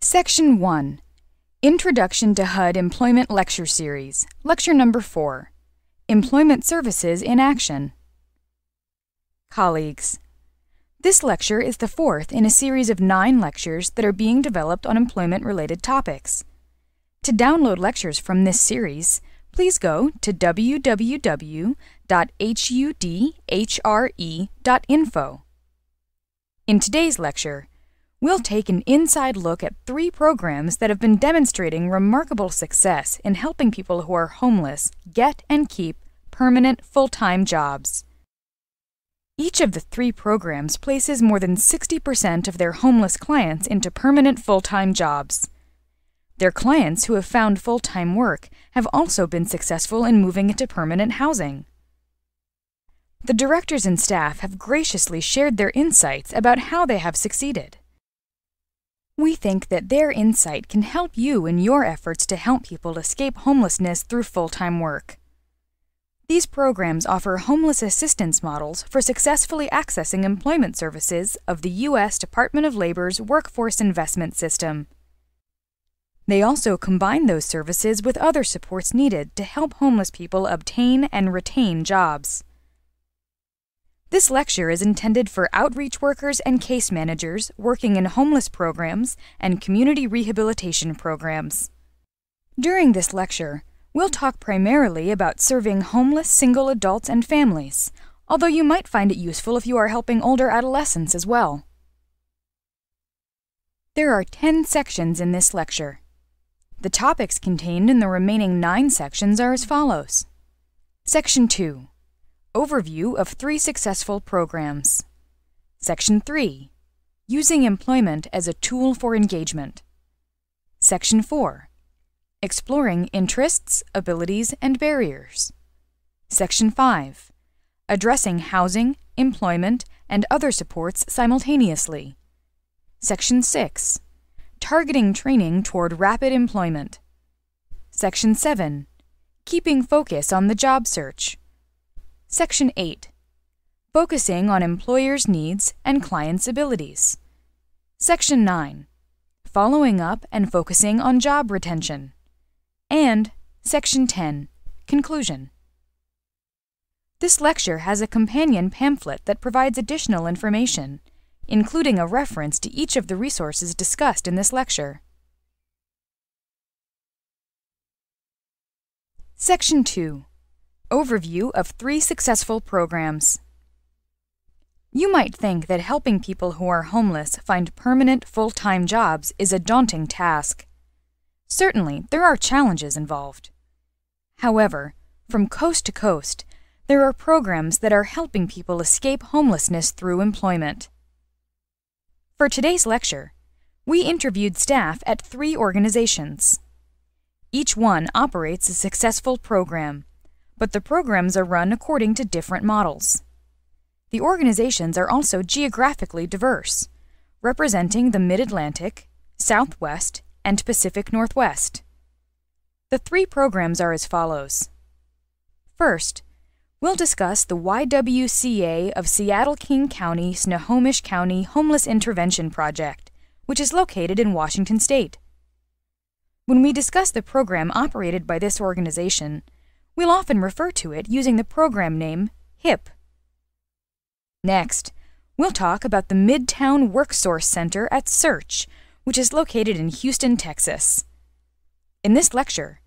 Section 1. Introduction to HUD Employment Lecture Series, Lecture Number 4. Employment Services in Action. Colleagues, this lecture is the fourth in a series of 9 lectures that are being developed on employment-related topics. To download lectures from this series, please go to www.hudhre.info. In today's lecture, we'll take an inside look at 3 programs that have been demonstrating remarkable success in helping people who are homeless get and keep permanent full-time jobs. Each of the 3 programs places more than 60% of their homeless clients into permanent full-time jobs. Their clients who have found full-time work have also been successful in moving into permanent housing. The directors and staff have graciously shared their insights about how they have succeeded. We think that their insight can help you in your efforts to help people escape homelessness through full-time work. These programs offer homeless assistance models for successfully accessing employment services of the U.S. Department of Labor's Workforce Investment System. They also combine those services with other supports needed to help homeless people obtain and retain jobs. This lecture is intended for outreach workers and case managers working in homeless programs and community rehabilitation programs. During this lecture, we'll talk primarily about serving homeless single adults and families, although you might find it useful if you are helping older adolescents as well. There are 10 sections in this lecture. The topics contained in the remaining 9 sections are as follows. Section 2. Overview of 3 successful programs. Section 3. Using employment as a tool for engagement. Section 4. Exploring interests, abilities, and barriers. Section 5. Addressing housing, employment, and other supports simultaneously. Section 6. Targeting training toward rapid employment. Section 7. Keeping focus on the job search. Section 8. Focusing on employers' needs and clients' abilities. Section 9. Following up and focusing on job retention. And Section 10. Conclusion. This lecture has a companion pamphlet that provides additional information, including a reference to each of the resources discussed in this lecture. Section 2. Overview of 3 successful programs. You might think that helping people who are homeless find permanent full-time jobs is a daunting task. Certainly, there are challenges involved. However, from coast to coast, there are programs that are helping people escape homelessness through employment. For today's lecture, we interviewed staff at 3 organizations. Each one operates a successful program, but the programs are run according to different models. The organizations are also geographically diverse, representing the Mid-Atlantic, Southwest, and Pacific Northwest. The 3 programs are as follows. First, we'll discuss the Ywca of Seattle-King County, Snohomish County Homeless Intervention Project, which is located in Washington State. When we discuss the program operated by this organization, we'll often refer to it using the program name HIP. Next, we'll talk about the Midtown Worksource Center at Search, which is located in Houston, Texas. In this lecture,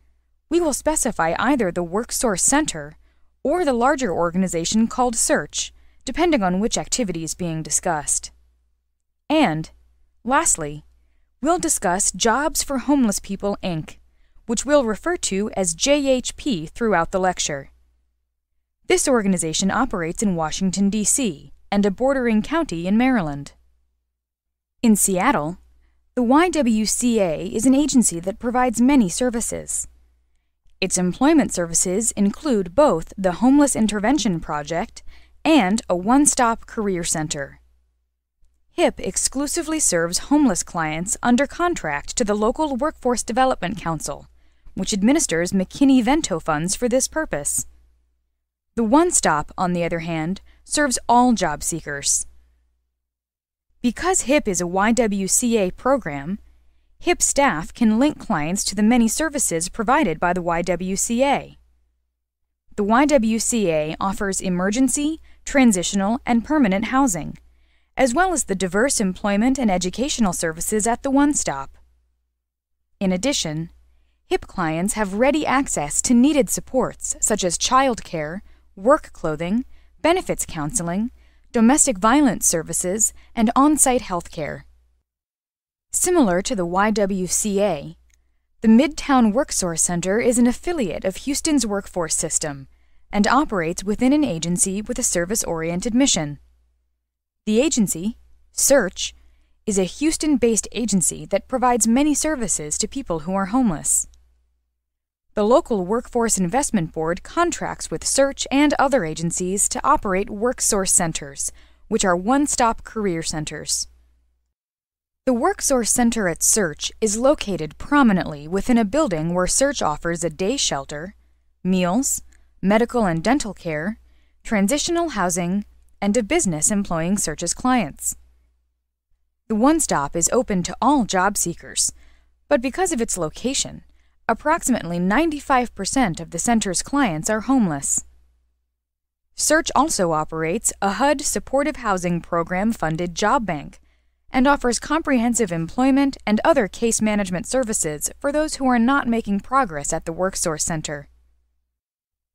we will specify either the Worksource Center or the larger organization called Search, depending on which activity is being discussed. And, lastly, we'll discuss Jobs for Homeless People, Inc., which we'll refer to as JHP throughout the lecture. This organization operates in Washington, D.C., and a bordering county in Maryland. In Seattle, the Ywca is an agency that provides many services. Its employment services include both the Homeless Intervention Project and a one-stop career center. HIP exclusively serves homeless clients under contract to the local Workforce Development Council, which administers McKinney-Vento funds for this purpose. The One Stop, on the other hand, serves all job seekers. Because HIP is a Ywca program, HIP staff can link clients to the many services provided by the Ywca. The Ywca offers emergency, transitional, and permanent housing, as well as the diverse employment and educational services at the one-stop. In addition, HIP clients have ready access to needed supports such as childcare, work clothing, benefits counseling, domestic violence services, and on-site health care. Similar to the Ywca, the Midtown Worksource Center is an affiliate of Houston's workforce system and operates within an agency with a service-oriented mission. The agency, Search, is a Houston-based agency that provides many services to people who are homeless. The local Workforce Investment Board contracts with Search and other agencies to operate Worksource Centers, which are one-stop career centers. The Worksource Center at Search is located prominently within a building where Search offers a day shelter, meals, medical and dental care, transitional housing, and a business employing Search's clients. The one-stop is open to all job seekers, but because of its location, approximately 95% of the center's clients are homeless. Search also operates a HUD supportive housing program-funded job bank and offers comprehensive employment and other case management services for those who are not making progress at the Worksource Center.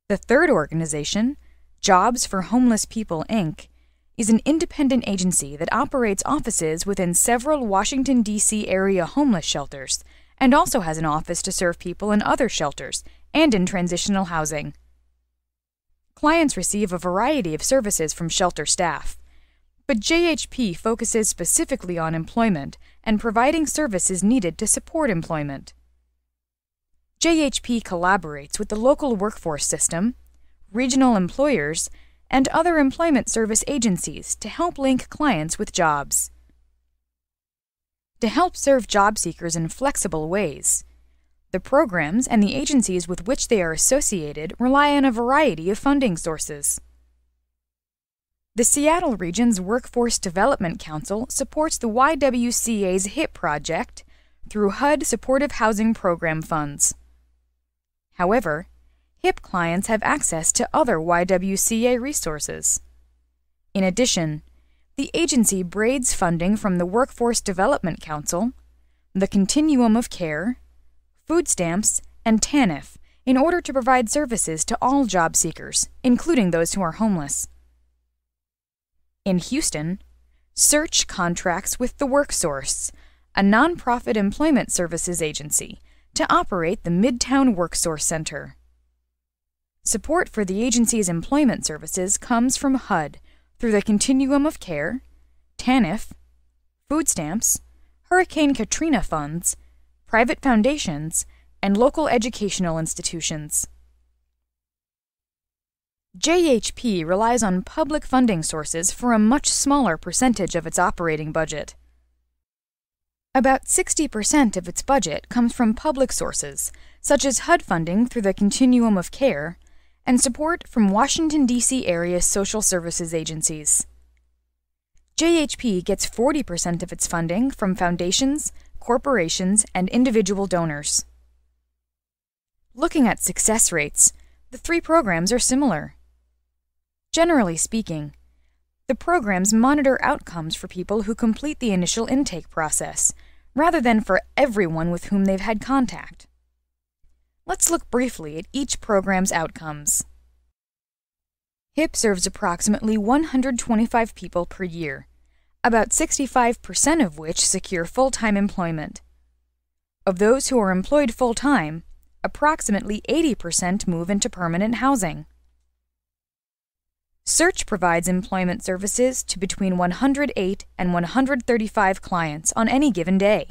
The third organization, Jobs for Homeless People, Inc., is an independent agency that operates offices within several Washington, D.C. area homeless shelters and also has an office to serve people in other shelters and in transitional housing. Clients receive a variety of services from shelter staff, but JHP focuses specifically on employment and providing services needed to support employment. JHP collaborates with the local workforce system, regional employers, and other employment service agencies to help link clients with jobs. To help serve job seekers in flexible ways, the programs and the agencies with which they are associated rely on a variety of funding sources. The Seattle Region's Workforce Development Council supports the Ywca's HIP project through HUD Supportive Housing Program funds. However, HIP clients have access to other Ywca resources. In addition, the agency braids funding from the Workforce Development Council, the Continuum of Care, food stamps, and TANF in order to provide services to all job seekers, including those who are homeless. In Houston, Search contracts with the Worksource, a nonprofit employment services agency, to operate the Midtown Worksource Center. Support for the agency's employment services comes from HUD through the Continuum of Care, TANF, food stamps, Hurricane Katrina funds, private foundations, and local educational institutions. JHP relies on public funding sources for a much smaller percentage of its operating budget. About 60% of its budget comes from public sources, such as HUD funding through the Continuum of Care, and support from Washington, D.C. area social services agencies. JHP gets 40% of its funding from foundations, corporations, and individual donors. Looking at success rates, the three programs are similar. Generally speaking, the programs monitor outcomes for people who complete the initial intake process, rather than for everyone with whom they've had contact. Let's look briefly at each program's outcomes. HIP serves approximately 125 people per year, about 65% of which secure full-time employment. Of those who are employed full-time, approximately 80% move into permanent housing. Search provides employment services to between 108 and 135 clients on any given day.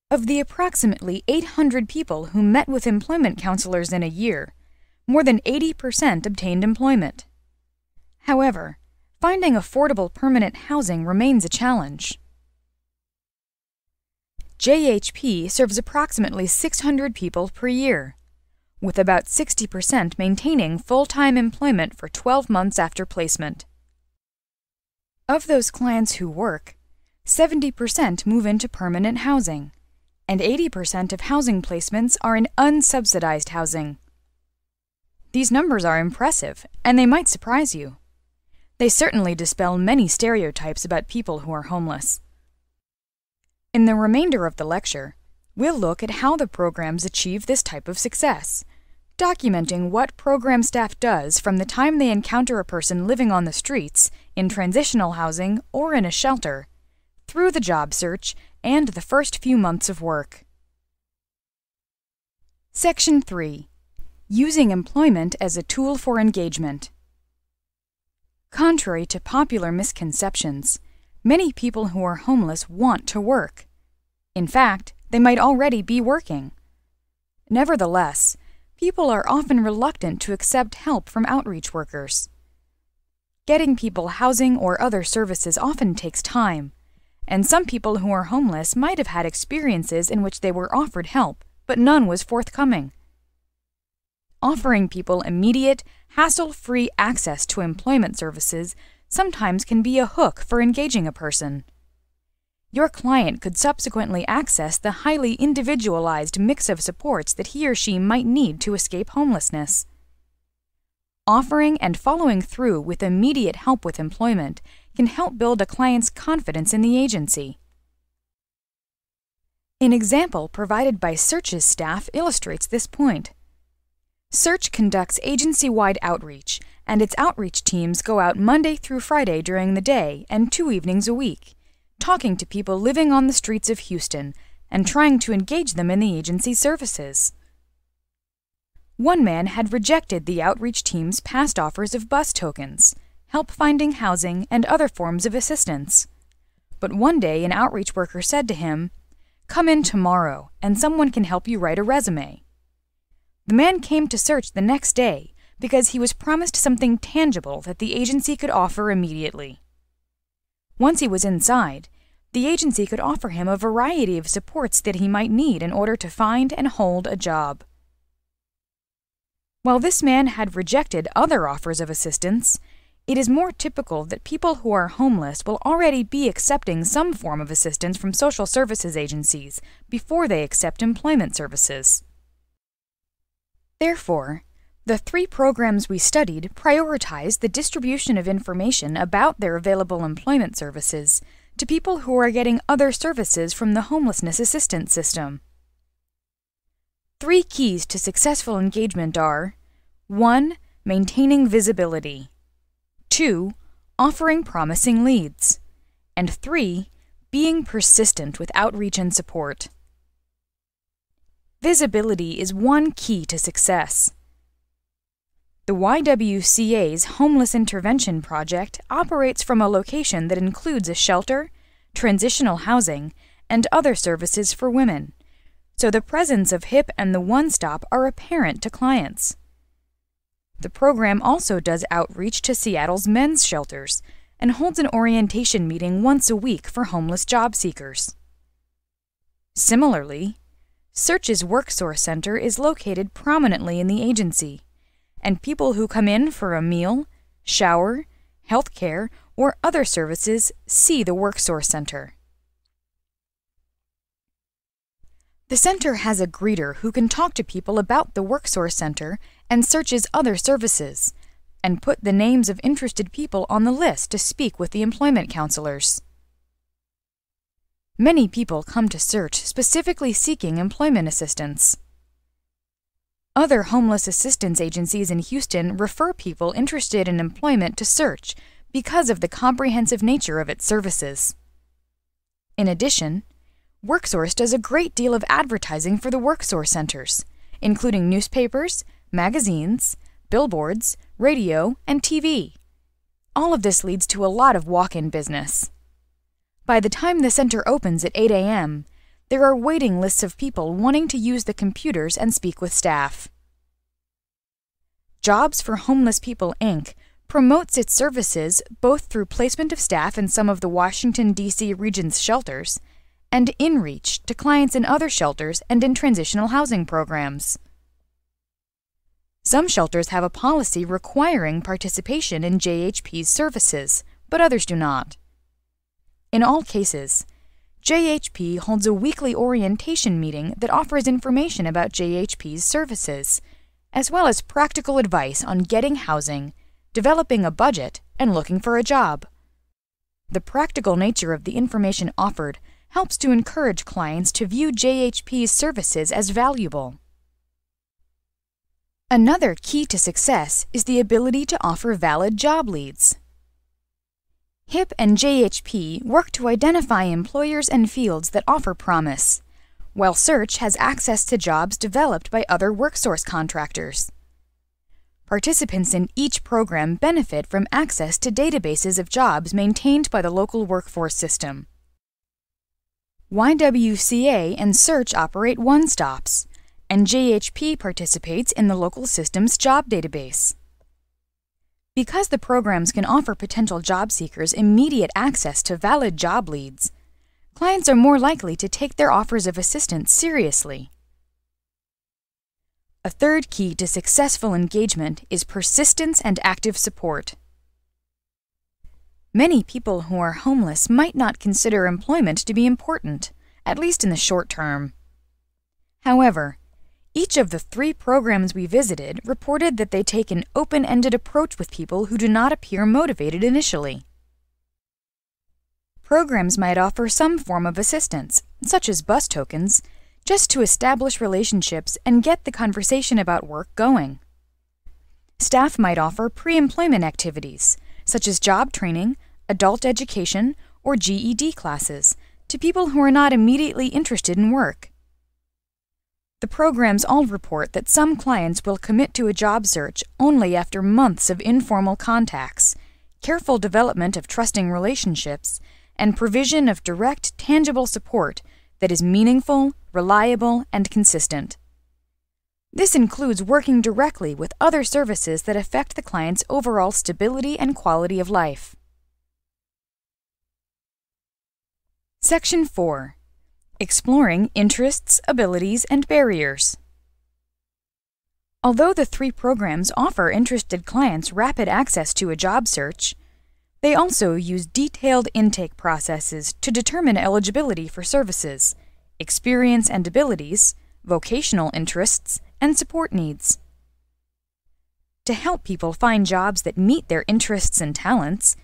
Of the approximately 800 people who met with employment counselors in a year, more than 80% obtained employment. However, finding affordable permanent housing remains a challenge. JHP serves approximately 600 people per year, with about 60% maintaining full-time employment for 12 months after placement. Of those clients who work, 70% move into permanent housing, and 80% of housing placements are in unsubsidized housing. These numbers are impressive, and they might surprise you. They certainly dispel many stereotypes about people who are homeless. In the remainder of the lecture, we'll look at how the programs achieve this type of success, documenting what program staff does from the time they encounter a person living on the streets, in transitional housing, or in a shelter, through the job search and the first few months of work. Section 3. Using employment as a tool for engagement. Contrary to popular misconceptions, many people who are homeless want to work. In fact, they might already be working. Nevertheless, people are often reluctant to accept help from outreach workers. Getting people housing or other services often takes time, and some people who are homeless might have had experiences in which they were offered help, but none was forthcoming. Offering people immediate, hassle-free access to employment services sometimes can be a hook for engaging a person. Your client could subsequently access the highly individualized mix of supports that he or she might need to escape homelessness. Offering and following through with immediate help with employment can help build a client's confidence in the agency. An example provided by Search's staff illustrates this point. Search conducts agency-wide outreach, and its outreach teams go out Monday through Friday during the day and 2 evenings a week, talking to people living on the streets of Houston and trying to engage them in the agency's services. One man had rejected the outreach team's past offers of bus tokens, help finding housing, and other forms of assistance. But one day an outreach worker said to him, "Come in tomorrow, and someone can help you write a resume." The man came to Search the next day because he was promised something tangible that the agency could offer immediately. Once he was inside, the agency could offer him a variety of supports that he might need in order to find and hold a job. While this man had rejected other offers of assistance, it is more typical that people who are homeless will already be accepting some form of assistance from social services agencies before they accept employment services. Therefore, the 3 programs we studied prioritize the distribution of information about their available employment services to people who are getting other services from the homelessness assistance system. 3 keys to successful engagement are: 1. Maintaining visibility, 2. Offering promising leads, and 3. Being persistent with outreach and support. Visibility is one key to success. The Ywca's Homeless Intervention Project operates from a location that includes a shelter, transitional housing, and other services for women, so the presence of HIP and the One Stop are apparent to clients. The program also does outreach to Seattle's men's shelters and holds an orientation meeting once a week for homeless job seekers. Similarly, Search's Worksource Center is located prominently in the agency, and people who come in for a meal, shower, health care, or other services see the Worksource Center. The center has a greeter who can talk to people about the Worksource Center and Search's other services, and put the names of interested people on the list to speak with the employment counselors. Many people come to Search specifically seeking employment assistance. Other homeless assistance agencies in Houston refer people interested in employment to Search because of the comprehensive nature of its services. In addition, Worksource does a great deal of advertising for the Worksource centers, including newspapers, magazines, billboards, radio, and TV. All of this leads to a lot of walk-in business. By the time the center opens at 8 a.m., there are waiting lists of people wanting to use the computers and speak with staff. Jobs for Homeless People, Inc. promotes its services both through placement of staff in some of the Washington, D.C. region's shelters and in-reach to clients in other shelters and in transitional housing programs. Some shelters have a policy requiring participation in JHP's services, but others do not. In all cases, JHP holds a weekly orientation meeting that offers information about JHP's services, as well as practical advice on getting housing, developing a budget, and looking for a job. The practical nature of the information offered helps to encourage clients to view JHP's services as valuable. Another key to success is the ability to offer valid job leads. HIP and JHP work to identify employers and fields that offer promise, while Search has access to jobs developed by other Worksource contractors. Participants in each program benefit from access to databases of jobs maintained by the local workforce system. Ywca and Search operate one-stops, and JHP participates in the local system's job database. Because the programs can offer potential job seekers immediate access to valid job leads, clients are more likely to take their offers of assistance seriously. A third key to successful engagement is persistence and active support. Many people who are homeless might not consider employment to be important, at least in the short term. However, each of the 3 programs we visited reported that they take an open-ended approach with people who do not appear motivated initially. Programs might offer some form of assistance, such as bus tokens, just to establish relationships and get the conversation about work going. Staff might offer pre-employment activities, such as job training, adult education, or GED classes, to people who are not immediately interested in work. The programs all report that some clients will commit to a job search only after months of informal contacts, careful development of trusting relationships, and provision of direct, tangible support that is meaningful, reliable, and consistent. This includes working directly with other services that affect the client's overall stability and quality of life. Section 4. Exploring interests, abilities, and barriers. Although the 3 programs offer interested clients rapid access to a job search, they also use detailed intake processes to determine eligibility for services, experience and abilities, vocational interests, and support needs. To help people find jobs that meet their interests and talents,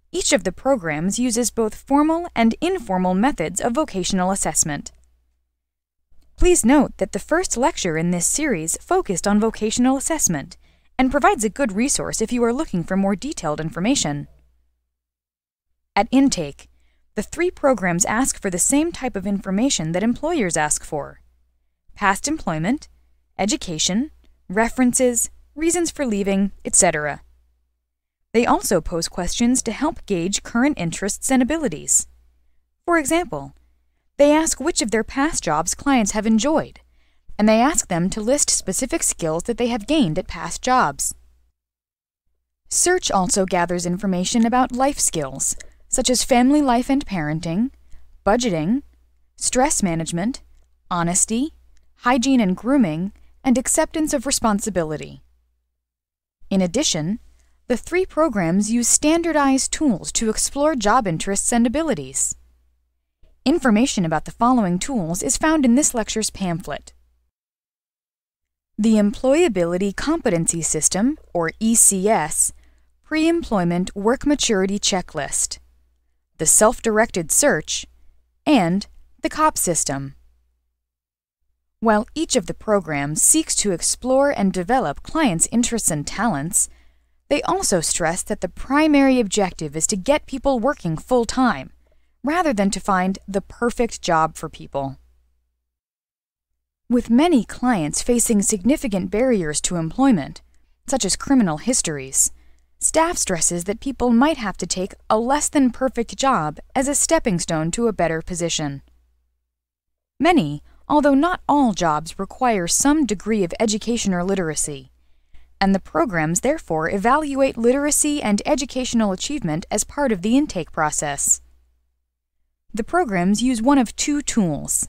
each of the programs uses both formal and informal methods of vocational assessment. Please note that the first lecture in this series focused on vocational assessment and provides a good resource if you are looking for more detailed information. At intake, the 3 programs ask for the same type of information that employers ask for: past employment, education, references, reasons for leaving, etc. They also pose questions to help gauge current interests and abilities. For example, they ask which of their past jobs clients have enjoyed, and they ask them to list specific skills that they have gained at past jobs. Search also gathers information about life skills, such as family life and parenting, budgeting, stress management, honesty, hygiene and grooming, and acceptance of responsibility. In addition, the 3 programs use standardized tools to explore job interests and abilities. Information about the following tools is found in this lecture's pamphlet. The Employability Competency System, or ECS, Pre-Employment Work Maturity Checklist, the Self-Directed Search, and the COP system. While each of the programs seeks to explore and develop clients' interests and talents, they also stress that the primary objective is to get people working full-time, rather than to find the perfect job for people. With many clients facing significant barriers to employment, such as criminal histories, staff stresses that people might have to take a less-than-perfect job as a stepping stone to a better position. Many, although not all jobs require some degree of education or literacy, and the programs therefore evaluate literacy and educational achievement as part of the intake process. The programs use one of 2 tools: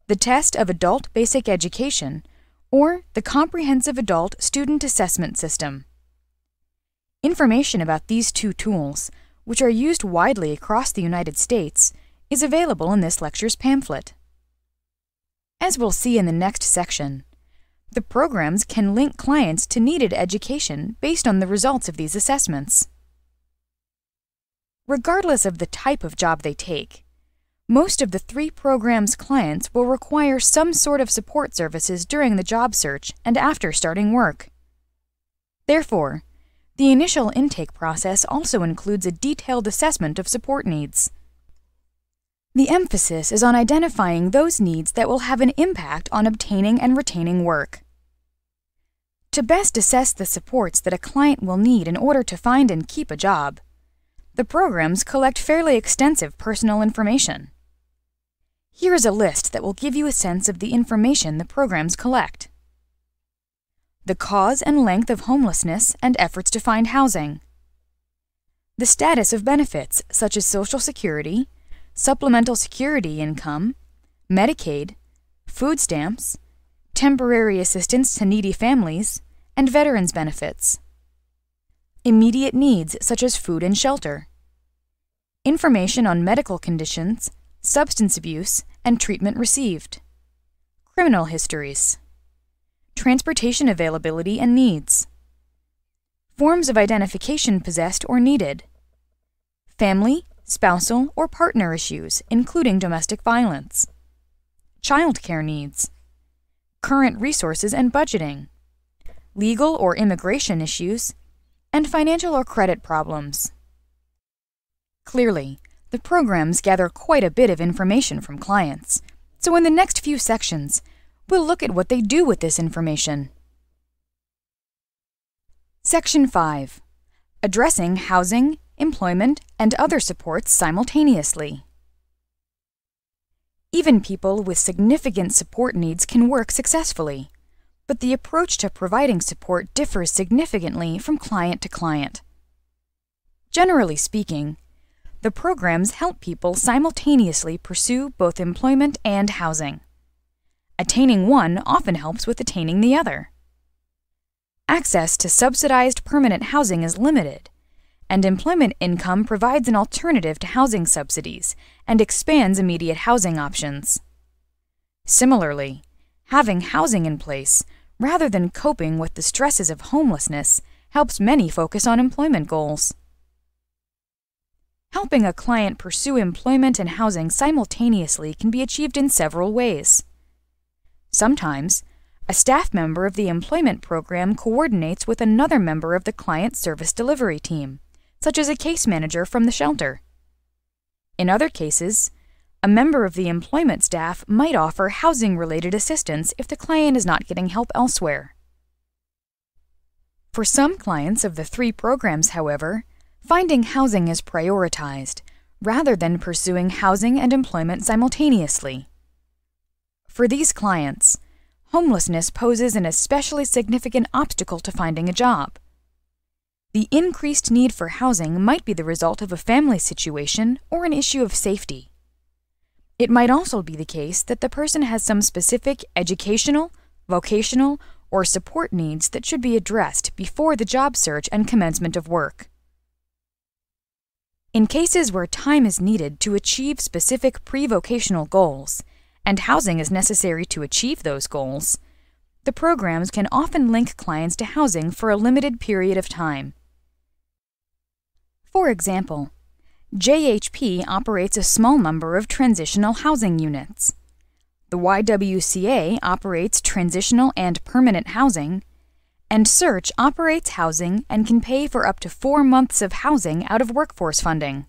the Test of Adult Basic Education, or the Comprehensive Adult Student Assessment System. Information about these 2 tools which are used widely across the United States, is available in this lecture's pamphlet. As we'll see in the next section, the programs can link clients to needed education based on the results of these assessments. Regardless of the type of job they take, most of the 3 programs' clients will require some sort of support services during the job search and after starting work. Therefore, the initial intake process also includes a detailed assessment of support needs. The emphasis is on identifying those needs that will have an impact on obtaining and retaining work. To best assess the supports that a client will need in order to find and keep a job, the programs collect fairly extensive personal information. Here is a list that will give you a sense of the information the programs collect: the cause and length of homelessness and efforts to find housing, the status of benefits such as Social Security, Supplemental Security Income, Medicaid, food stamps, temporary assistance to needy families, and veterans benefits, immediate needs such as food and shelter, information on medical conditions, substance abuse, and treatment received, criminal histories, transportation availability and needs, forms of identification possessed or needed, family, spousal, or partner issues, including domestic violence, childcare needs, current resources and budgeting, legal or immigration issues, and financial or credit problems. Clearly, the programs gather quite a bit of information from clients, so in the next few sections, we'll look at what they do with this information. Section 5. Addressing housing, employment, and other supports simultaneously. Even people with significant support needs can work successfully, but the approach to providing support differs significantly from client to client. Generally speaking, the programs help people simultaneously pursue both employment and housing. Attaining one often helps with attaining the other. Access to subsidized permanent housing is limited, and employment income provides an alternative to housing subsidies and expands immediate housing options. Similarly, having housing in place, rather than coping with the stresses of homelessness, helps many focus on employment goals. Helping a client pursue employment and housing simultaneously can be achieved in several ways. Sometimes, a staff member of the employment program coordinates with another member of the client service delivery team, such as a case manager from the shelter. In other cases, a member of the employment staff might offer housing-related assistance if the client is not getting help elsewhere. For some clients of the 3 programs, however, finding housing is prioritized, rather than pursuing housing and employment simultaneously. For these clients, homelessness poses an especially significant obstacle to finding a job. The increased need for housing might be the result of a family situation or an issue of safety. It might also be the case that the person has some specific educational, vocational, or support needs that should be addressed before the job search and commencement of work. In cases where time is needed to achieve specific pre-vocational goals, and housing is necessary to achieve those goals, the programs can often link clients to housing for a limited period of time. For example, JHP operates a small number of transitional housing units. The Ywca operates transitional and permanent housing, and Search operates housing and can pay for up to 4 months of housing out of workforce funding.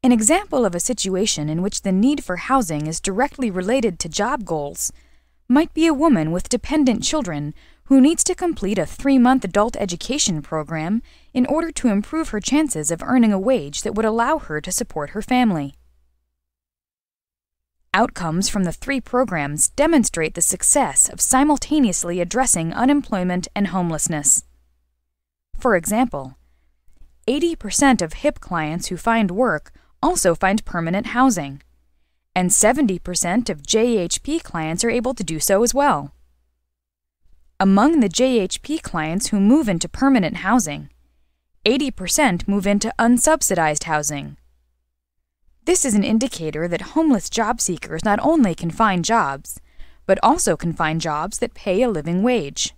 An example of a situation in which the need for housing is directly related to job goals might be a woman with dependent children who needs to complete a 3-month adult education program in order to improve her chances of earning a wage that would allow her to support her family. Outcomes from the 3 programs demonstrate the success of simultaneously addressing unemployment and homelessness. For example, 80% of HIP clients who find work also find permanent housing, and 70% of JHP clients are able to do so as well. Among the JHP clients who move into permanent housing, 80% move into unsubsidized housing. This is an indicator that homeless job seekers not only can find jobs, but also can find jobs that pay a living wage.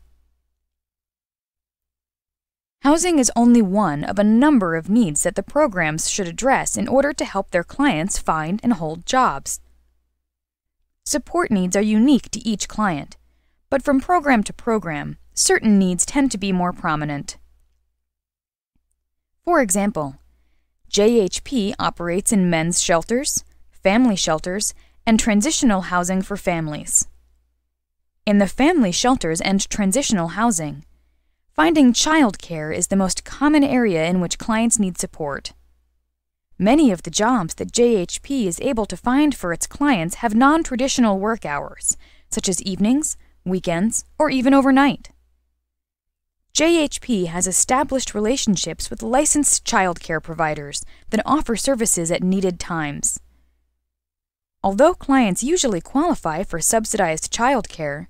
Housing is only one of a number of needs that the programs should address in order to help their clients find and hold jobs. Support needs are unique to each client, but from program to program, certain needs tend to be more prominent. For example, JHP operates in men's shelters, family shelters, and transitional housing for families. In the family shelters and transitional housing, finding childcare is the most common area in which clients need support. Many of the jobs that JHP is able to find for its clients have non-traditional work hours, such as evenings, weekends, or even overnight. JHP has established relationships with licensed childcare providers that offer services at needed times. Although clients usually qualify for subsidized childcare,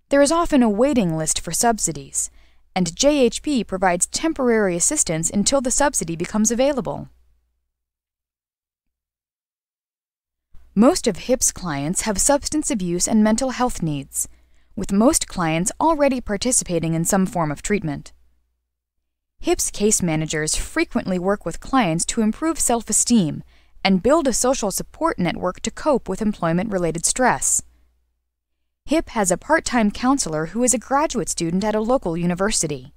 there is often a waiting list for subsidies, and JHP provides temporary assistance until the subsidy becomes available. Most of HIP's clients have substance abuse and mental health needs, with most clients already participating in some form of treatment. HIP's case managers frequently work with clients to improve self-esteem and build a social support network to cope with employment-related stress. HIP has a part-time counselor who is a graduate student at a local university.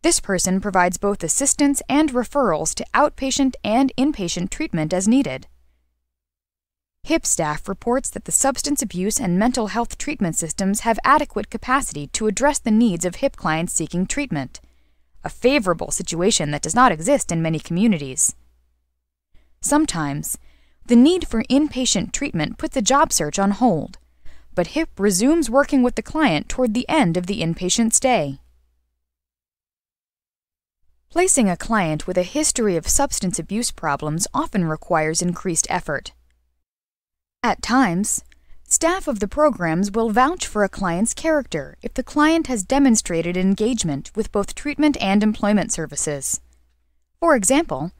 This person provides both assistance and referrals to outpatient and inpatient treatment as needed. HIP staff reports that the substance abuse and mental health treatment systems have adequate capacity to address the needs of HIP clients seeking treatment, a favorable situation that does not exist in many communities. Sometimes, the need for inpatient treatment puts a job search on hold, but HIP resumes working with the client toward the end of the inpatient stay. Placing a client with a history of substance abuse problems often requires increased effort. At times, staff of the programs will vouch for a client's character if the client has demonstrated engagement with both treatment and employment services. For example,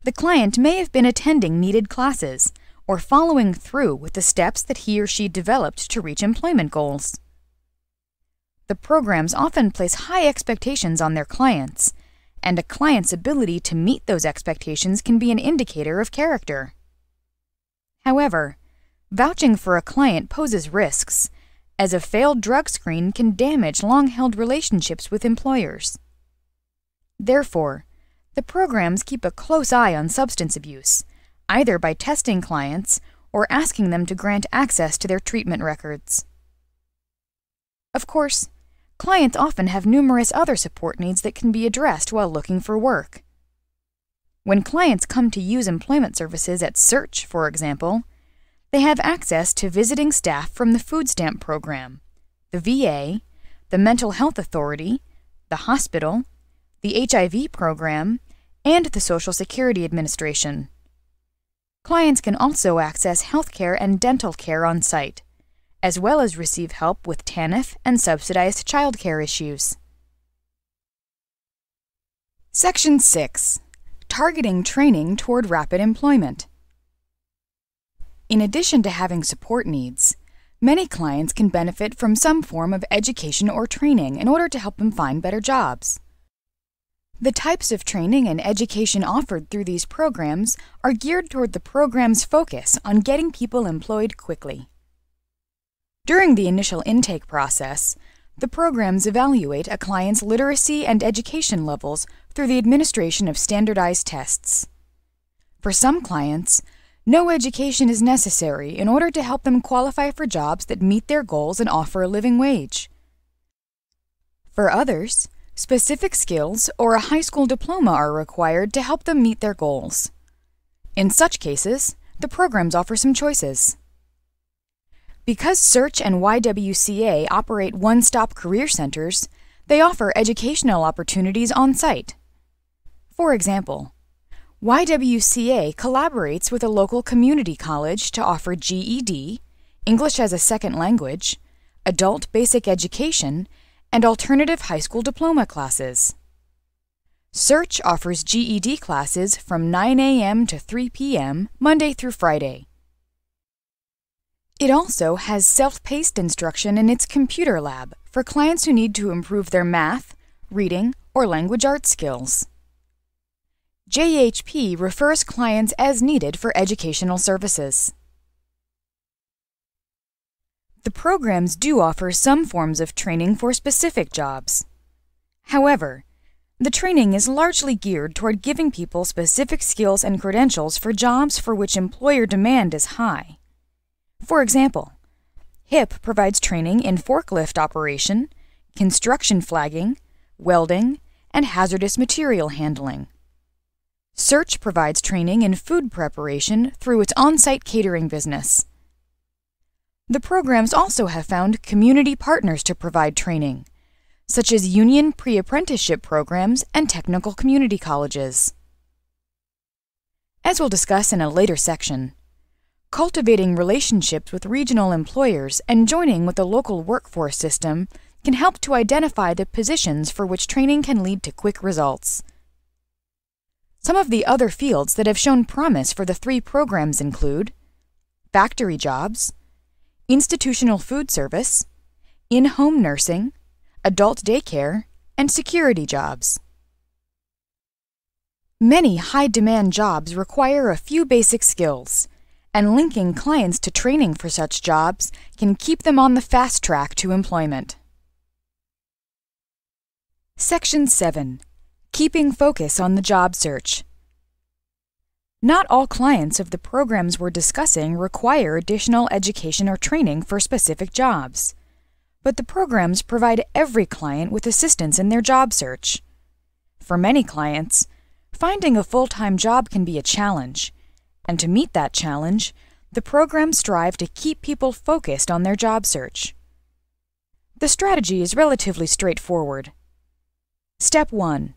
the client may have been attending needed classes or following through with the steps that he or she developed to reach employment goals. The programs often place high expectations on their clients, and a client's ability to meet those expectations can be an indicator of character. However, vouching for a client poses risks, as a failed drug screen can damage long-held relationships with employers. Therefore, the programs keep a close eye on substance abuse, either by testing clients or asking them to grant access to their treatment records. Of course, clients often have numerous other support needs that can be addressed while looking for work. When clients come to use employment services at Search, for example, they have access to visiting staff from the food stamp program, the VA, the Mental Health Authority, the hospital, the HIV program, and the Social Security Administration. Clients can also access healthcare and dental care on site, as well as receive help with TANF and subsidized childcare issues. Section 6. Targeting training toward rapid employment. In addition to having support needs, many clients can benefit from some form of education or training in order to help them find better jobs. The types of training and education offered through these programs are geared toward the program's focus on getting people employed quickly. During the initial intake process, the programs evaluate a client's literacy and education levels through the administration of standardized tests. For some clients, no education is necessary in order to help them qualify for jobs that meet their goals and offer a living wage. For others, specific skills or a high school diploma are required to help them meet their goals. In such cases, the programs offer some choices. Because Search and Ywca operate one-stop career centers, they offer educational opportunities on-site. For example, Ywca collaborates with a local community college to offer GED, English as a second language, adult basic education, and alternative high school diploma classes. Search offers GED classes from 9 a.m. to 3 p.m. Monday through Friday. It also has self-paced instruction in its computer lab for clients who need to improve their math, reading, or language arts skills. JHP refers clients as needed for educational services. The programs do offer some forms of training for specific jobs. However, the training is largely geared toward giving people specific skills and credentials for jobs for which employer demand is high. For example, HIP provides training in forklift operation, construction flagging, welding, and hazardous material handling. Search provides training in food preparation through its on-site catering business. The programs also have found community partners to provide training, such as union pre-apprenticeship programs and technical community colleges. As we'll discuss in a later section, cultivating relationships with regional employers and joining with the local workforce system can help to identify the positions for which training can lead to quick results. Some of the other fields that have shown promise for the 3 programs include factory jobs, institutional food service, in-home nursing, adult daycare, and security jobs. Many high-demand jobs require a few basic skills, and linking clients to training for such jobs can keep them on the fast track to employment. Section 7. Keeping focus on the job search. Not all clients of the programs we're discussing require additional education or training for specific jobs, but the programs provide every client with assistance in their job search. For many clients, finding a full-time job can be a challenge, and to meet that challenge, the programs strive to keep people focused on their job search. The strategy is relatively straightforward. Step 1.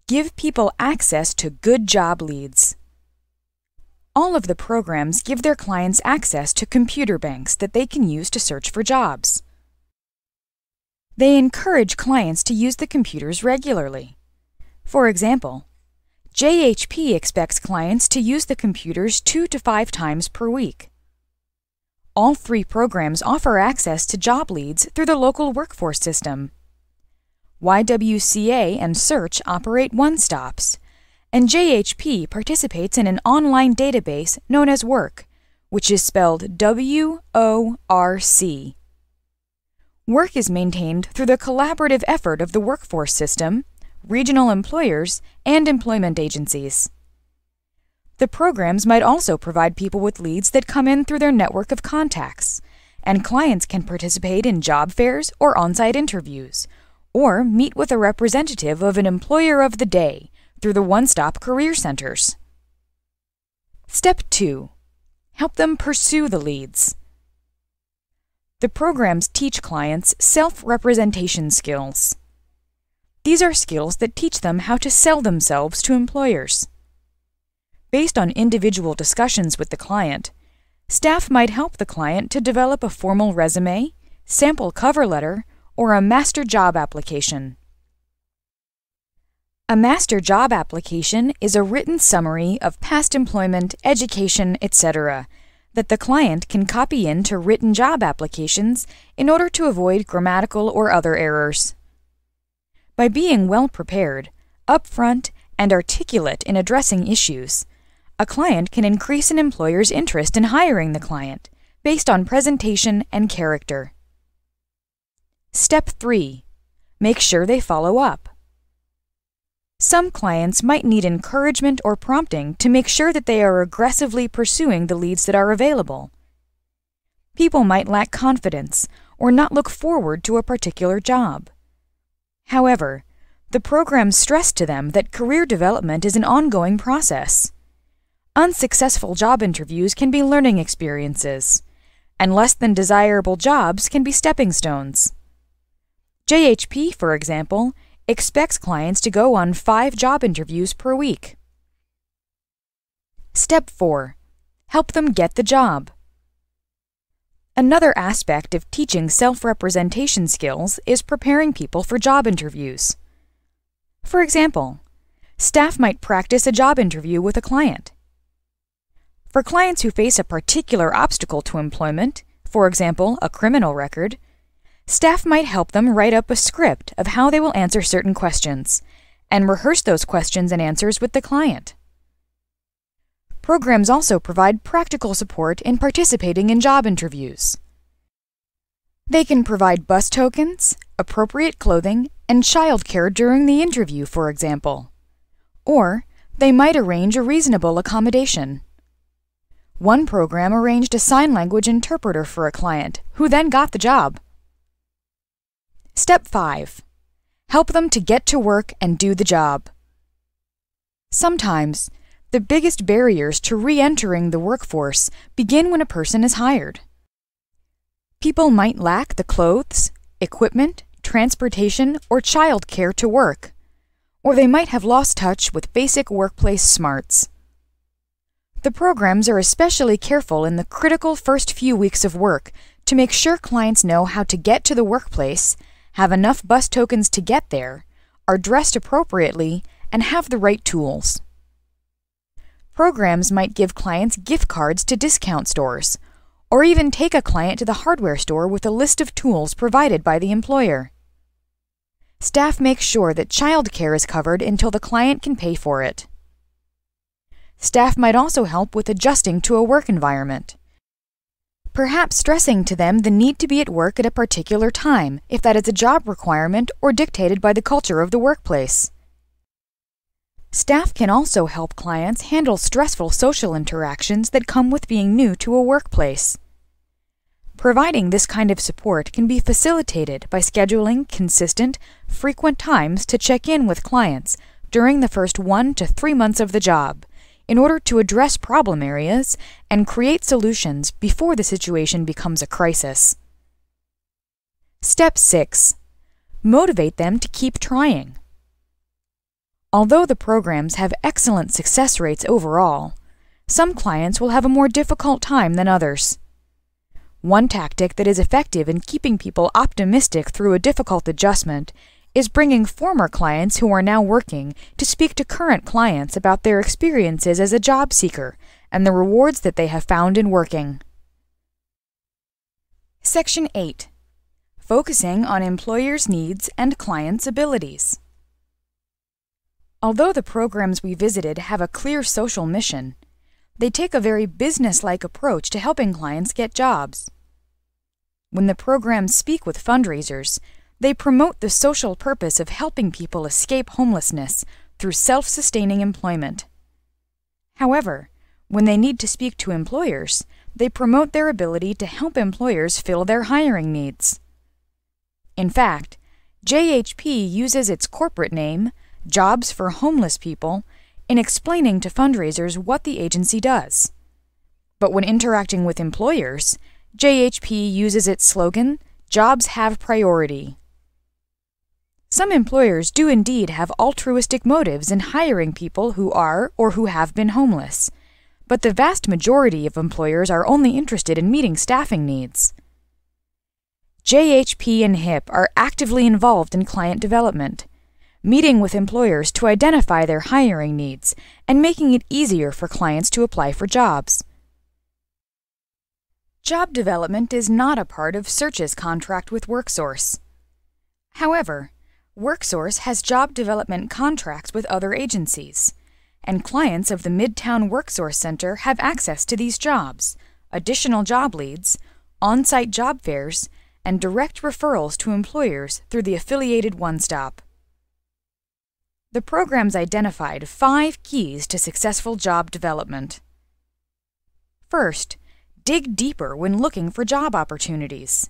Give people access to good job leads. All of the programs give their clients access to computer banks that they can use to search for jobs. They encourage clients to use the computers regularly. For example, JHP expects clients to use the computers 2 to 5 times per week. All 3 programs offer access to job leads through the local workforce system. Ywca and Search operate one-stops, and JHP participates in an online database known as Work, which is spelled W-O-R-C. Work is maintained through the collaborative effort of the workforce system, regional employers, and employment agencies. The programs might also provide people with leads that come in through their network of contacts, and clients can participate in job fairs or on-site interviews, or meet with a representative of an employer of the day through the one-stop career centers. Step 2. Help them pursue the leads. The programs teach clients self-representation skills. These are skills that teach them how to sell themselves to employers. Based on individual discussions with the client, staff might help the client to develop a formal resume, sample cover letter, or a master job application. A master job application is a written summary of past employment, education, etc. that the client can copy into written job applications in order to avoid grammatical or other errors. By being well prepared, upfront, and articulate in addressing issues, a client can increase an employer's interest in hiring the client based on presentation and character. Step 3. Make sure they follow up. Some clients might need encouragement or prompting to make sure that they are aggressively pursuing the leads that are available. People might lack confidence or not look forward to a particular job. However, the programs stress to them that career development is an ongoing process. Unsuccessful job interviews can be learning experiences, and less than desirable jobs can be stepping stones. JHP, for example, expects clients to go on 5 job interviews per week. Step 4. Help them get the job. Another aspect of teaching self-representation skills is preparing people for job interviews. For example, staff might practice a job interview with a client. For clients who face a particular obstacle to employment, for example, a criminal record, staff might help them write up a script of how they will answer certain questions and rehearse those questions and answers with the client. Programs also provide practical support in participating in job interviews. They can provide bus tokens, appropriate clothing, and childcare during the interview, for example. Or they might arrange a reasonable accommodation. One program arranged a sign language interpreter for a client, who then got the job. Step 5. Help them to get to work and do the job. Sometimes, the biggest barriers to re-entering the workforce begin when a person is hired. People might lack the clothes, equipment, transportation, or childcare to work, or they might have lost touch with basic workplace smarts. The programs are especially careful in the critical first few weeks of work to make sure clients know how to get to the workplace, have enough bus tokens to get there, are dressed appropriately, and have the right tools. Programs might give clients gift cards to discount stores, or even take a client to the hardware store with a list of tools provided by the employer. Staff makes sure that childcare is covered until the client can pay for it. Staff might also help with adjusting to a work environment, perhaps stressing to them the need to be at work at a particular time if that is a job requirement or dictated by the culture of the workplace. Staff can also help clients handle stressful social interactions that come with being new to a workplace. Providing this kind of support can be facilitated by scheduling consistent, frequent times to check in with clients during the first 1 to 3 months of the job, in order to address problem areas and create solutions before the situation becomes a crisis. Step 6. Motivate them to keep trying. Although the programs have excellent success rates overall, some clients will have a more difficult time than others. One tactic that is effective in keeping people optimistic through a difficult adjustment is bringing former clients who are now working to speak to current clients about their experiences as a job seeker and the rewards that they have found in working. Section 8. Focusing on employers' needs and clients' abilities. Although the programs we visited have a clear social mission, they take a very business-like approach to helping clients get jobs. When the programs speak with fundraisers, they promote the social purpose of helping people escape homelessness through self-sustaining employment. However, when they need to speak to employers, they promote their ability to help employers fill their hiring needs. In fact, JHP uses its corporate name, Jobs for Homeless People, in explaining to fundraisers what the agency does. But when interacting with employers, JHP uses its slogan, Jobs Have Priority. Some employers do indeed have altruistic motives in hiring people who are or who have been homeless, but the vast majority of employers are only interested in meeting staffing needs. JHP and HIP are actively involved in client development, meeting with employers to identify their hiring needs and making it easier for clients to apply for jobs. Job development is not a part of Search's contract with Worksource. However, Worksource has job development contracts with other agencies, and clients of the Midtown Worksource Center have access to these jobs, additional job leads, on-site job fairs, and direct referrals to employers through the affiliated one-stop. The programs identified 5 keys to successful job development. First, dig deeper when looking for job opportunities.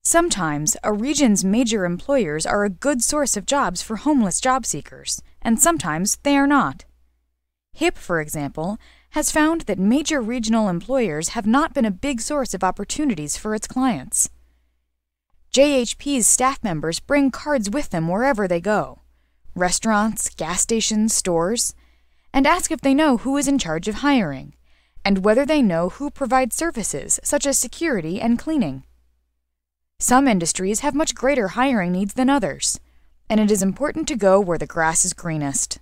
Sometimes, a region's major employers are a good source of jobs for homeless job seekers, and sometimes they are not. HIP, for example, has found that major regional employers have not been a big source of opportunities for its clients. JHP's staff members bring cards with them wherever they go, restaurants, gas stations, stores, and ask if they know who is in charge of hiring, and whether they know who provides services such as security and cleaning. Some industries have much greater hiring needs than others, and it is important to go where the grass is greenest.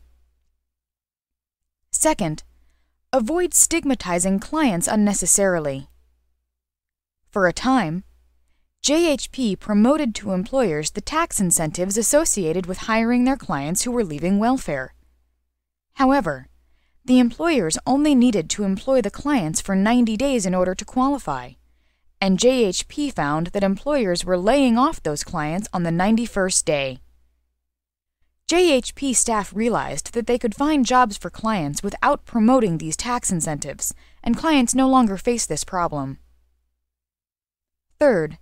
Second, avoid stigmatizing clients unnecessarily. For a time, JHP promoted to employers the tax incentives associated with hiring their clients who were leaving welfare. However, the employers only needed to employ the clients for 90 days in order to qualify, and JHP found that employers were laying off those clients on the 91st day. JHP staff realized that they could find jobs for clients without promoting these tax incentives, and clients no longer face this problem. Third,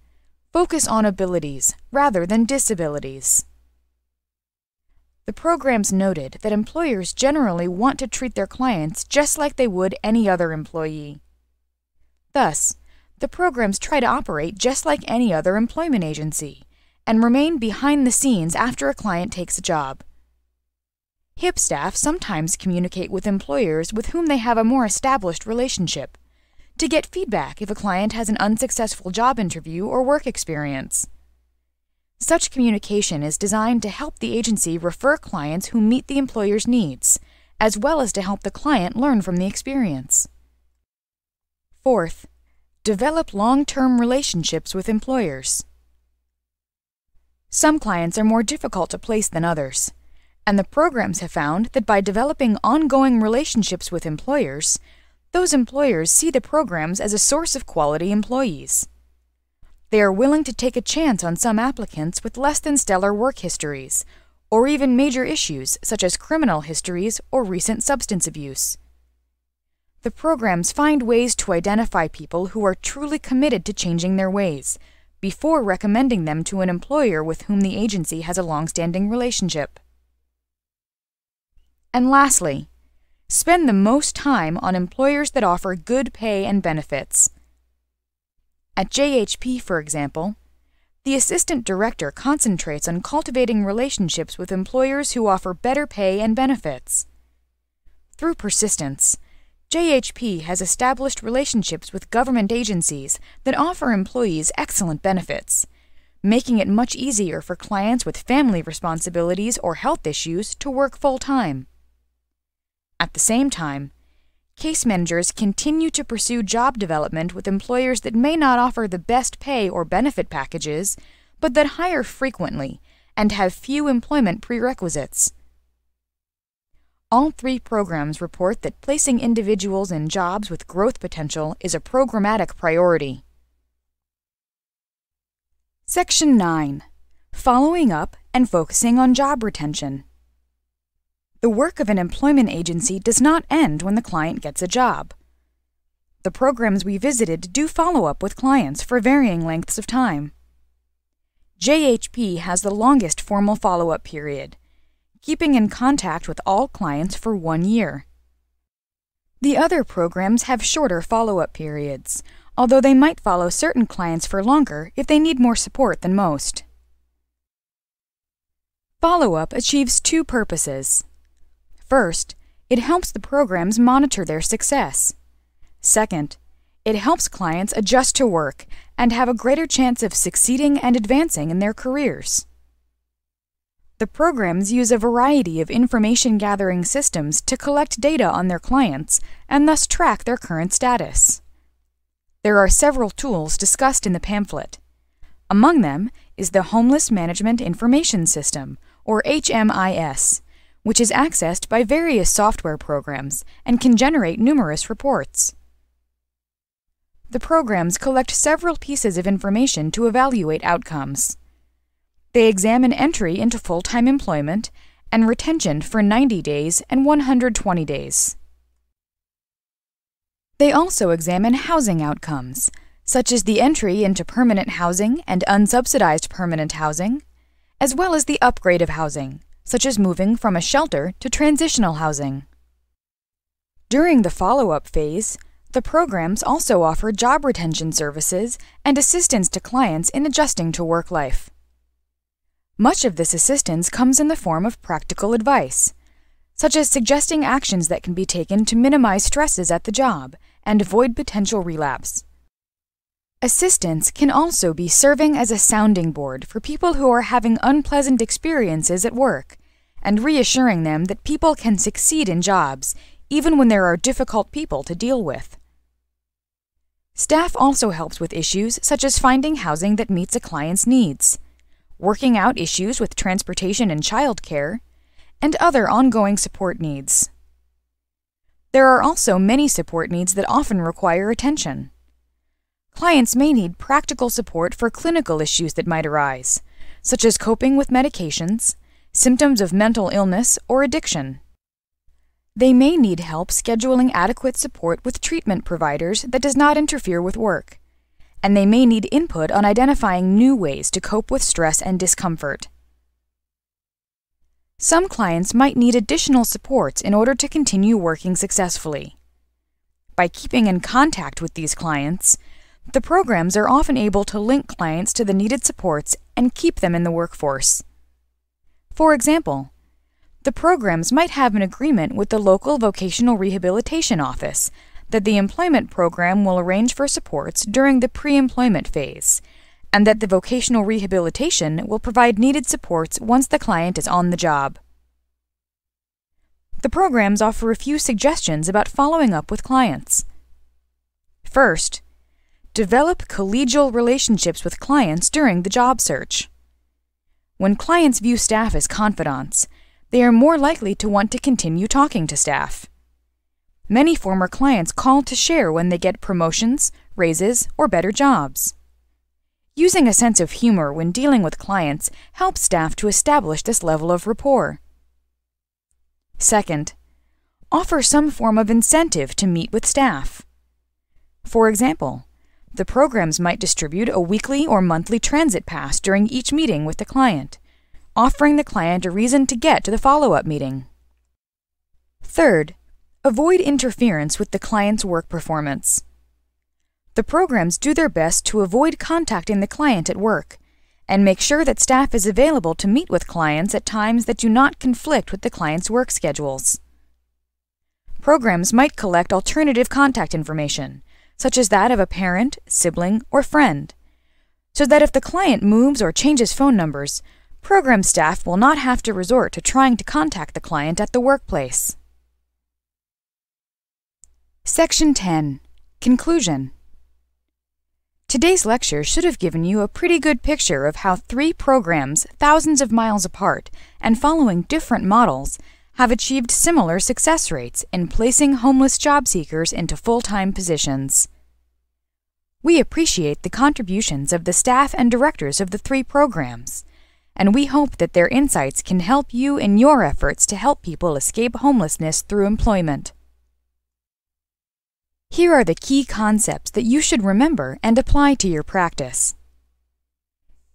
focus on abilities rather than disabilities. The programs noted that employers generally want to treat their clients just like they would any other employee. Thus, the programs try to operate just like any other employment agency and remain behind the scenes after a client takes a job. HIP staff sometimes communicate with employers with whom they have a more established relationship to get feedback if a client has an unsuccessful job interview or work experience. Such communication is designed to help the agency refer clients who meet the employer's needs, as well as to help the client learn from the experience. Fourth, develop long-term relationships with employers. Some clients are more difficult to place than others, and the programs have found that by developing ongoing relationships with employers, those employers see the programs as a source of quality employees. They are willing to take a chance on some applicants with less than stellar work histories, or even major issues such as criminal histories or recent substance abuse. The programs find ways to identify people who are truly committed to changing their ways, before recommending them to an employer with whom the agency has a long-standing relationship. And lastly, spend the most time on employers that offer good pay and benefits. At JHP, for example, the assistant director concentrates on cultivating relationships with employers who offer better pay and benefits. Through persistence, JHP has established relationships with government agencies that offer employees excellent benefits, making it much easier for clients with family responsibilities or health issues to work full-time. At the same time, case managers continue to pursue job development with employers that may not offer the best pay or benefit packages, but that hire frequently and have few employment prerequisites. All three programs report that placing individuals in jobs with growth potential is a programmatic priority. Section 9. Following up and focusing on job retention. The work of an employment agency does not end when the client gets a job. The programs we visited do follow up with clients for varying lengths of time. JHP has the longest formal follow-up period, keeping in contact with all clients for 1 year. The other programs have shorter follow-up periods, although they might follow certain clients for longer if they need more support than most. Follow-up achieves two purposes. First, it helps the programs monitor their success. Second, it helps clients adjust to work and have a greater chance of succeeding and advancing in their careers. The programs use a variety of information-gathering systems to collect data on their clients and thus track their current status. There are several tools discussed in the pamphlet. Among them is the Homeless Management Information System, or HMIS, which is accessed by various software programs and can generate numerous reports. The programs collect several pieces of information to evaluate outcomes. They examine entry into full-time employment and retention for 90 days and 120 days. They also examine housing outcomes, such as the entry into permanent housing and unsubsidized permanent housing, as well as the upgrade of housing, such as moving from a shelter to transitional housing. During the follow-up phase, the programs also offer job retention services and assistance to clients in adjusting to work life. Much of this assistance comes in the form of practical advice, such as suggesting actions that can be taken to minimize stresses at the job and avoid potential relapse. Assistants can also be serving as a sounding board for people who are having unpleasant experiences at work, and reassuring them that people can succeed in jobs even when there are difficult people to deal with. Staff also helps with issues such as finding housing that meets a client's needs, working out issues with transportation and childcare, and other ongoing support needs. There are also many support needs that often require attention. Clients may need practical support for clinical issues that might arise, such as coping with medications, symptoms of mental illness, or addiction. They may need help scheduling adequate support with treatment providers that does not interfere with work, and they may need input on identifying new ways to cope with stress and discomfort. Some clients might need additional supports in order to continue working successfully. By keeping in contact with these clients, the programs are often able to link clients to the needed supports and keep them in the workforce. For example, the programs might have an agreement with the local vocational rehabilitation office that the employment program will arrange for supports during the pre-employment phase, and that the vocational rehabilitation will provide needed supports once the client is on the job. The programs offer a few suggestions about following up with clients. First, develop collegial relationships with clients during the job search. When clients view staff as confidants, they are more likely to want to continue talking to staff. Many former clients call to share when they get promotions, raises, or better jobs. Using a sense of humor when dealing with clients helps staff to establish this level of rapport. Second, offer some form of incentive to meet with staff. For example, the programs might distribute a weekly or monthly transit pass during each meeting with the client, offering the client a reason to get to the follow-up meeting. Third, avoid interference with the client's work performance. The programs do their best to avoid contacting the client at work, and make sure that staff is available to meet with clients at times that do not conflict with the client's work schedules. Programs might collect alternative contact information, such as that of a parent, sibling, or friend, so that if the client moves or changes phone numbers, program staff will not have to resort to trying to contact the client at the workplace. Section 10. Conclusion. Today's lecture should have given you a pretty good picture of how 3 programs thousands of miles apart and following different models have achieved similar success rates in placing homeless job seekers into full-time positions. We appreciate the contributions of the staff and directors of the 3 programs, and we hope that their insights can help you in your efforts to help people escape homelessness through employment. Here are the key concepts that you should remember and apply to your practice.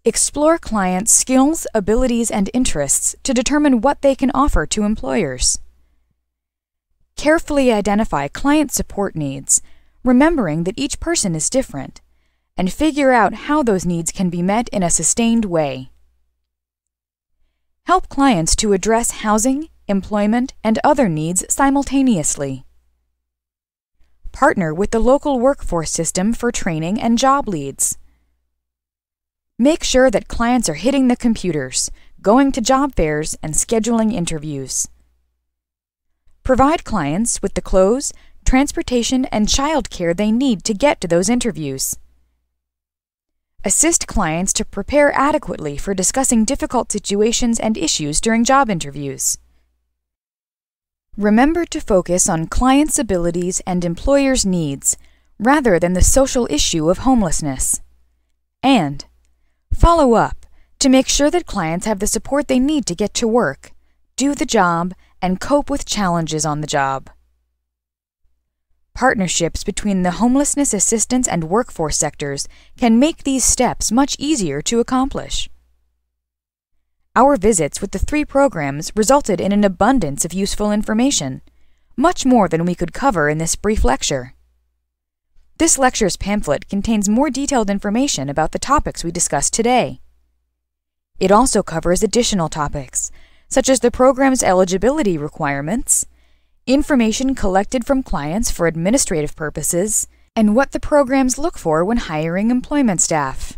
Explore clients' skills, abilities, and interests to determine what they can offer to employers. Carefully identify client support needs, remembering that each person is different, and figure out how those needs can be met in a sustained way. Help clients to address housing, employment, and other needs simultaneously. Partner with the local workforce system for training and job leads. Make sure that clients are hitting the computers, going to job fairs, and scheduling interviews. Provide clients with the clothes, transportation, and childcare they need to get to those interviews. Assist clients to prepare adequately for discussing difficult situations and issues during job interviews. Remember to focus on clients' abilities and employers' needs, rather than the social issue of homelessness. And follow up to make sure that clients have the support they need to get to work, do the job, and cope with challenges on the job. Partnerships between the homelessness assistance and workforce sectors can make these steps much easier to accomplish. Our visits with the 3 programs resulted in an abundance of useful information, much more than we could cover in this brief lecture. This lecture's pamphlet contains more detailed information about the topics we discussed today. It also covers additional topics, such as the program's eligibility requirements, information collected from clients for administrative purposes, and what the programs look for when hiring employment staff.